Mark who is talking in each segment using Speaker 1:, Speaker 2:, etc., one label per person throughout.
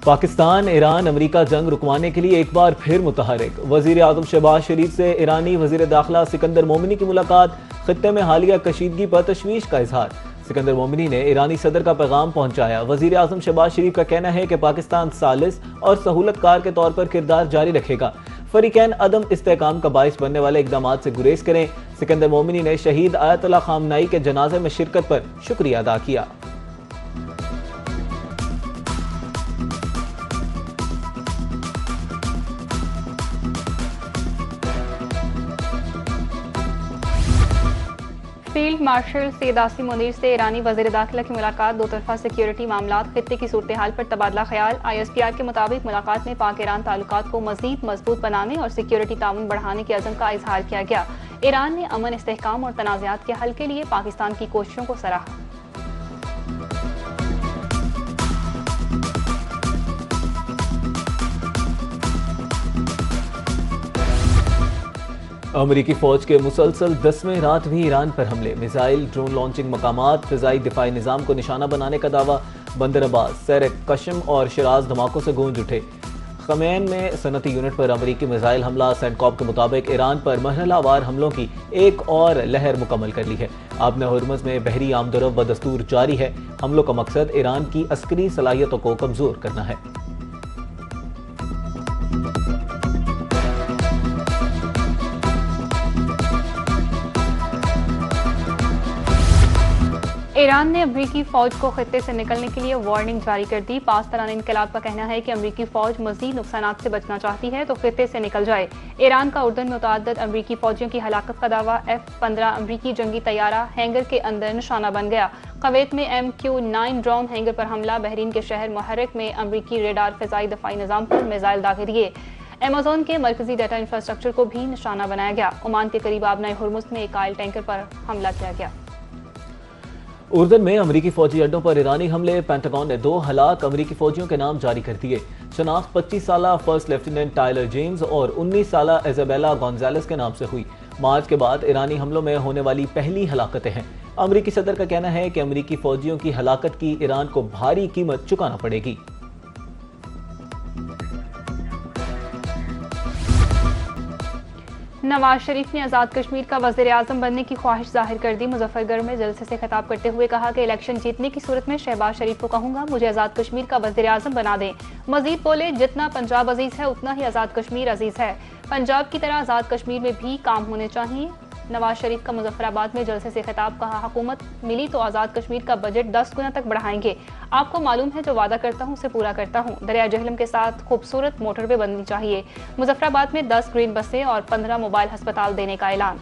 Speaker 1: Pakistan Iran अमरीका जंग रुकवाने के लिए एक बार फिर मुतहरिक। वजीर आजम शहबाज शरीफ से ईरानी वजीर दाखिला सिकंदर मोमिनी की मुलाकात, खित्ते में हालिया कशीदगी पर तशवीश का इजहार। सिकंदर मोमिनी ने ईरानी सदर का पैगाम पहुंचाया। वजीर आजम शहबाज शरीफ का कहना है कि पाकिस्तान सालिस और सहूलतकार के तौर पर किरदार जारी रखेगा। फरीकैन अदम इस्तेहकाम का बाइस बनने वाले इकदाम से गुरेज करें। सिकंदर मोमिनी ने शहीद आयतुल्लाह खामनाई के जनाजे में शिरकत पर शुक्रिया अदा किया।
Speaker 2: फील्ड मार्शल सैयद आसिम मुनीर से ईरानी वज़ीर दाखिला की मुलाकात, दो तरफा सिक्योरिटी मामलात, खित्ते की सूरत हाल पर तबादला ख्याल। ISPR के मुताबिक मुलाकात में पाक ईरान ताल्लुकात को मजीद मजबूत बनाने और सिक्योरिटी ताउन बढ़ाने के अज़म का इजहार किया गया। ईरान ने अमन, इस्तेहकाम और तनाज़ात के हल के लिए पाकिस्तान की कोशिशों को सराहा।
Speaker 1: अमरीकी फौज के मुसलसल 10वें रात भी ईरान पर हमले, मिसाइल, ड्रोन लॉन्चिंग मकामात, फिजाई दिफाई निज़ाम को निशाना बनाने का दावा। बंदर अब्बास, सर कशम और शिराज धमाकों से गूंज उठे। खमैन में सनती यूनिट पर अमरीकी मिसाइल हमला। सेंटकॉप के मुताबिक ईरान पर मरहलावार हमलों की एक और लहर मुकम्मल कर ली है। आबने हुर्मुज़ में बहरी आमदरफ बदस्तूर जारी है। हमलों का मकसद ईरान की अस्करी सलाहियतों को कमजोर करना है।
Speaker 2: ईरान ने अमरीकी फौज को खित्ते से निकलने के लिए वार्निंग जारी कर दी। पासदारान इनकलाब का कहना है कि अमरीकी फौज मजीद नुकसानात से बचना चाहती है तो खित्ते से निकल जाए। ईरान का उर्दन में मुतअद्दिद अमरीकी फौजियों की हलाकत का दावा। F-15 अमरीकी जंगी तैयारा हैंगर के अंदर निशाना बन गया। कुवैत में MQ-9 ड्रोन हैंगर पर हमला। बहरीन के शहर मुहर्रिक में अमरीकी रेडार फिजाई दफाई निज़ाम पर मिसाइल दागे दिए। अमेज़न के मरकजी डाटा इंफ्रास्ट्रक्चर को भी निशाना बनाया गया। ओमान के करीब आबना हुर्मुज़ में एक ऑयल टैंकर पर हमला किया गया।
Speaker 1: उर्दन में अमरीकी फौजी अड्डों पर ईरानी हमले। पेंटागन ने 2 हलाक अमरीकी फौजियों के नाम जारी कर दिए। शनाख्त 25 साला फर्स्ट लेफ्टिनेंट टायलर जेम्स और 19 साला इजाबेला गोंजालेस के नाम से हुई। मार्च के बाद ईरानी हमलों में होने वाली पहली हलाकतें हैं। अमरीकी सदर का कहना है कि अमरीकी फौजियों की हलाकत की ईरान को भारी कीमत चुकाना पड़ेगी।
Speaker 2: नवाज शरीफ ने आज़ाद कश्मीर का वज़ीर आज़म बनने की ख्वाहिश जाहिर कर दी। मुजफ्फरगढ़ में जलसे से खिताब करते हुए कहा कि इलेक्शन जीतने की सूरत में शहबाज शरीफ को कहूंगा मुझे आज़ाद कश्मीर का वज़ीर आज़म बना दें। मजीद बोले, जितना पंजाब अजीज है उतना ही आज़ाद कश्मीर अजीज है। पंजाब की तरह आज़ाद कश्मीर में भी काम होने चाहिए। नवाज शरीफ का मुजफ्फराबाद में जलसे से खिताब, कहा हुकूमत मिली तो आज़ाद कश्मीर का बजट 10 गुना तक बढ़ाएंगे। आपको मालूम है जो वादा करता हूँ उसे पूरा करता हूँ। दरिया जहलम के साथ खूबसूरत मोटरवे बननी चाहिए। मुजफ्फराबाद में 10 ग्रीन बसें और 15 मोबाइल अस्पताल देने का ऐलान।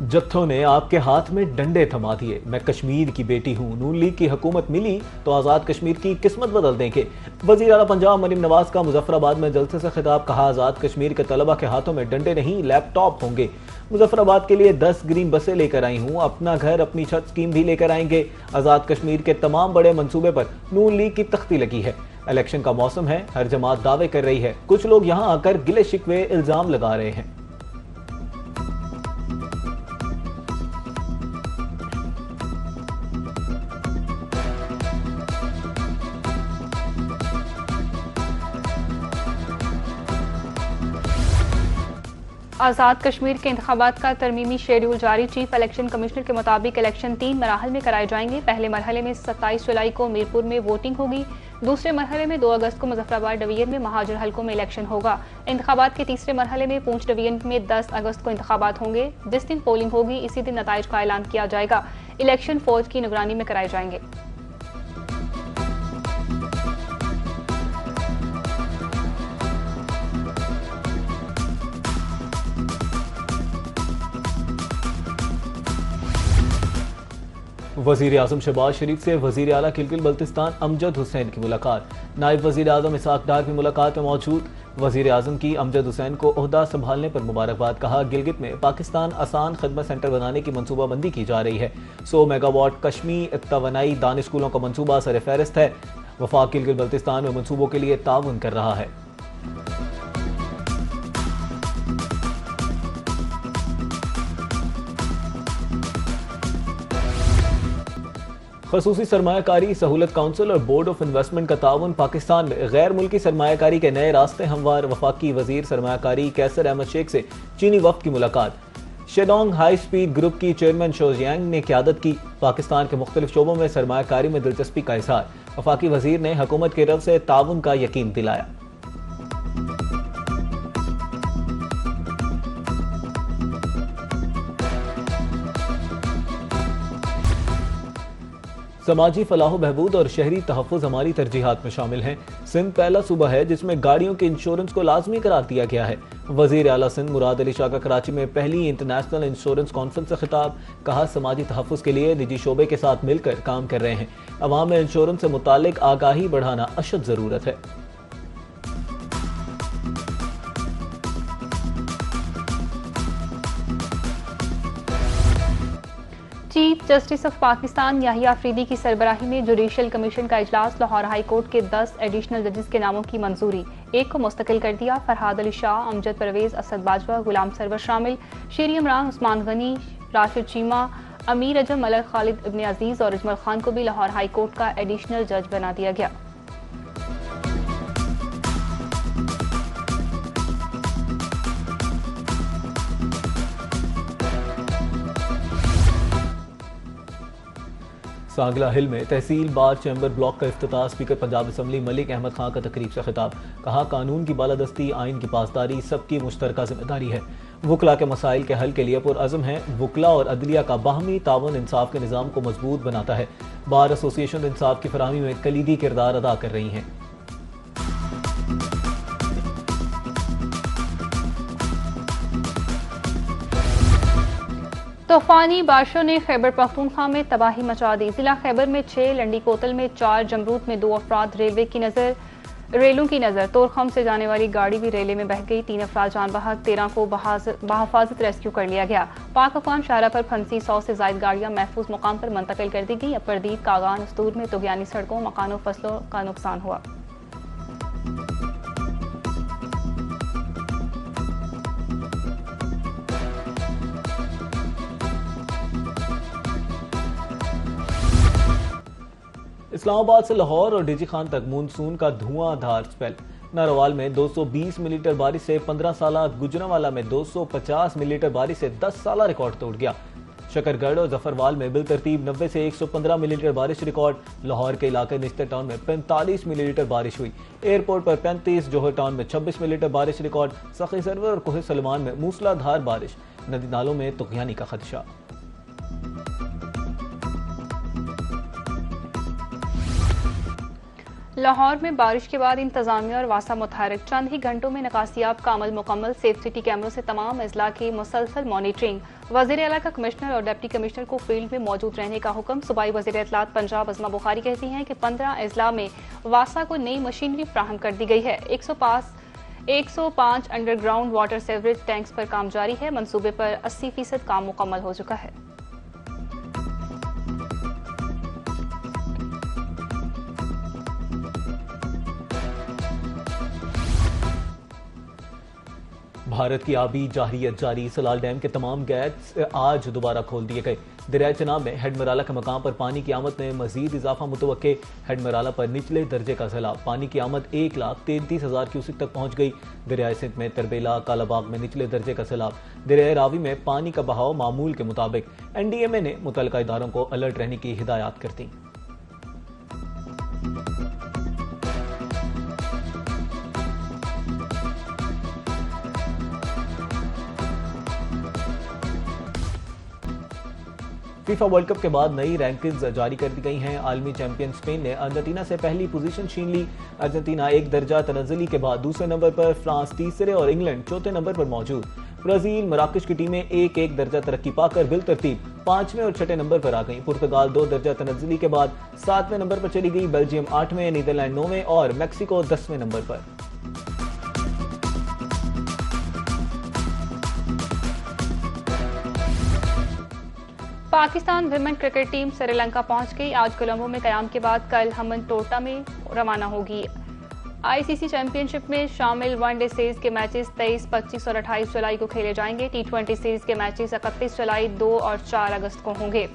Speaker 1: जत्थों ने आपके हाथ में डंडे थमा दिए। मैं कश्मीर की बेटी हूँ। नून लीग की हुकूमत मिली तो आज़ाद कश्मीर की किस्मत बदल देंगे। वज़ीर आला पंजाब मरीम नवाज का मुजफ्फराबाद में जलसे से खिताब, कहा आज़ाद कश्मीर के तलबा के हाथों में डंडे नहीं लैपटॉप होंगे। मुजफ्फराबाद के लिए 10 ग्रीन बसें लेकर आई हूँ। अपना घर अपनी छत स्कीम भी लेकर आएंगे। आज़ाद कश्मीर के तमाम बड़े मंसूबे पर नून लीग की तख्ती लगी है। इलेक्शन का मौसम है, हर जमात दावे कर रही है। कुछ लोग यहाँ आकर गिले शिकवे इल्जाम लगा रहे हैं।
Speaker 2: आज़ाद कश्मीर के इंतखाबात का तरमीमी शेड्यूल जारी। चीफ इलेक्शन कमिश्नर के मुताबिक इलेक्शन 3 मराहल में कराए जाएंगे। पहले मरहले में 27 जुलाई को मीरपुर में वोटिंग होगी। दूसरे मरहले में 2 अगस्त को मुजफ्फराबाद डिवीजन में महाजर हलकों में इलेक्शन होगा। इंतखाबात के तीसरे मरहले में पूंछ डिवीजन में 10 अगस्त को इंतखाबात होंगे। जिस दिन पोलिंग होगी इसी दिन नताइज का ऐलान किया जाएगा। इलेक्शन फौज की निगरानी में कराए जाएंगे।
Speaker 1: वज़ीर आज़म शहबाज शरीफ से वज़ीर आला किलगित बल्तिस्तान अमजद हुसैन की मुलाकात। नायब वज़ीर आज़म इसहाक डार भी मुलाकात में मौजूद। वजीर आजम की अमजद हुसैन को ओहदा संभालने पर मुबारकबाद। कहा, गिलगित में पाकिस्तान आसान खदमत सेंटर बनाने की मनसूबाबंदी की जा रही है। 100 मेगावाट कश्मीर तवानाई दानिश स्कूलों का मनसूबा सर फहरिस्त है। वफाक गिलगित बल्तिस्तान में मनसूबों के लिए ताउन कर रहा है। खसूसी सरमायाकारी सहूलत काउंसिल और बोर्ड ऑफ इन्वेस्टमेंट का ताउन पाकिस्तान में गैर मुल्की सरमायाकारी के नए रास्ते हमवार। वफाकी वजीर सरमायाकारी कैसर अहमद शेख से चीनी वफ्द की मुलाकात। शेडोंग हाई स्पीड ग्रुप की चेयरमैन शोजियांग ने क़यादत की। पाकिस्तान के मुख्तलिफ शोबों में सरमायाकारी में दिलचस्पी का इजहार। वफाकी वजीर ने हुकूमत की तरफ से ताउन का यकीन दिलाया। समाजी फलाह बहबूद और शहरी तहफ़्फ़ुज़ हमारी तरजीहात में शामिल हैं। सिंध पहला सूबा है जिसमें गाड़ियों के इंश्योरेंस को लाजमी करार दिया गया है। वज़ीर आला सिंध मुराद अली शाह का कराची में पहली इंटरनेशनल इंश्योरेंस कॉन्फ्रेंस से खिताब। कहा, समाजी तहफ़्फ़ुज़ के लिए निजी शोबे के साथ मिलकर काम कर रहे हैं। अवाम में इंश्योरेंस से मुतालिक आगाही बढ़ाना अशद ज़रूरत है।
Speaker 2: Chief justice of Pakistan Yahya Afridi की सरबराही में जुडिशल कमीशन का इजलास। लाहौर हाई कोर्ट के 10 एडिशनल जजेस के नामों की मंजूरी। एक को मुस्तकिल कर दिया। फरहाद अली शाह, अमजद परवेज, असद बाजवा, गुलाम सरवर शामिल। शेरी इमरान, उस्मान गनी, राशिद चीमा, अमीर अजम, मलक खालिद इब्न अजीज और अजमल खान को भी लाहौर हाई कोर्ट का एडिशनल जज बना दिया गया।
Speaker 1: सांगला हिल में तहसील बार चैम्बर ब्लॉक का इफ्तिताह। स्पीकर पंजाब असम्बली मलिक अहमद खान का तकरीब से खिताब। कहा, कानून की बालादस्ती, आइन की पासदारी सबकी मुश्तरका जिम्मेदारी है। वकला के मसाइल के हल के लिए पुरअज़म है। वकला और अदलिया का बाहमी तावन इंसाफ के निज़ाम को मजबूत बनाता है। बार एसोसिएशन इंसाफ की फराहमी में कलीदी किरदार अदा कर रही हैं।
Speaker 2: तूफानी बारिशों ने खैबर पख्तूनख्वा में तबाही मचा दी। जिला खैबर में 6, लंडी कोतल में 4, जमरूद में 2 अफराद। रेलों की नज़र तोरखम से जाने वाली गाड़ी भी रेले में बह गई। 3 अफराद जान बहक, 13 को बहफाजत रेस्क्यू कर लिया गया। पाक अफगान शाहरा पर फंसी 100 से जायद गाड़ियां महफूज मुकाम पर मुंतकिल कर दी गई। अपरदीद, कागान, उस्तूर में तुगयानी सड़कों, मकानों, फसलों का नुकसान हुआ।
Speaker 1: इस्लामाबाद से लाहौर और डीजी खान तक मानसून का धुआंधार स्पेल। नारोवाल में 220 मिलीमीटर बारिश से 15 साला, गुजरांवाला में 250 मिलीमीटर बारिश से 10 साला रिकॉर्ड तोड़ गया। शकरगढ़ और जफरवाल में बिलतरतीब 90 से 115 मिलीमीटर बारिश रिकॉर्ड। लाहौर के इलाके निश्तर टाउन में 45 मिलीमीटर बारिश हुई। एयरपोर्ट पर 35, जोहर टाउन में 26 मिलीमीटर बारिश रिकॉर्ड। सखी सरवर और कोहे सलमान में मूसलाधार बारिश। नदी नालों में तुगयानी का खदशा।
Speaker 2: लाहौर में बारिश के बाद इंतजामिया और वासा मुतहरिक। चंद ही घंटों में निकासियाब का अमल मुकम्मल। सेफ सिटी कैमरों से तमाम अजला की मुसलसल मॉनिटरिंग। वज़ीर आला का कमिश्नर और डिप्टी कमिश्नर को फील्ड में मौजूद रहने का हुक्म। सूबाई वज़ीर इत्तलात पंजाब अज़मा बुखारी कहती हैं कि 15 अजला में वासा को नई मशीनरी फ्राहम कर दी गई है। 105 अंडरग्राउंड वाटर सेवरेज टैंक्स पर काम जारी है। मनसूबे पर 80% काम मुकम्मल हो चुका है।
Speaker 1: भारत की आबी जाहिरियत जारी। सलाल डैम के तमाम गेट्स आज दोबारा खोल दिए गए। दरिया चनाब में हेडमराला के मकाम पर पानी की आमद में मजीद इजाफा मुतवक्के। हेडमराला पर निचले दर्जे का सैलाब। पानी की आमद 1,33,000 क्यूसिक तक पहुंच गई। दरिया सिंध में तरबेला, कालाबाग में निचले दर्जे का सैलाब। दरिया रावी में पानी का बहाव मामूल के मुताबिक। NDMA ने मुतल्लिका इदारों को अलर्ट रहने की हिदायत कर दी। फीफा वर्ल्ड कप के बाद नई रैंकिंग्स जारी कर दी गई हैं। आलमी चैंपियन स्पेन ने अर्जेंटीना से पहली पोजीशन छीन ली। अर्जेंटीना एक दर्जा तनज़्ज़ुली के बाद दूसरे नंबर पर, फ्रांस तीसरे और इंग्लैंड चौथे नंबर पर मौजूद। ब्राजील, मराकश की टीमें एक एक दर्जा तरक्की पाकर बिलतरतीब 5वें और 6ठे नंबर पर आ गई। पुर्तगाल 2 दर्जा तनज़्ज़ुली के बाद 7वें नंबर पर चली गई। बेल्जियम 8वें, नीदरलैंड 9वें और मैक्सिको 10वें नंबर पर।
Speaker 2: Pakistan women cricket team Sri Lanka पहुंच गई। आज कोलंबो में कयाम के बाद कल हम्बनटोटा में रवाना होगी। आईसीसी चैंपियनशिप में शामिल वनडे सीरीज के मैचेस 23, 25 और 28 जुलाई को खेले जाएंगे। T20 सीरीज के मैचेस 31 जुलाई, 2 और 4 अगस्त को होंगे।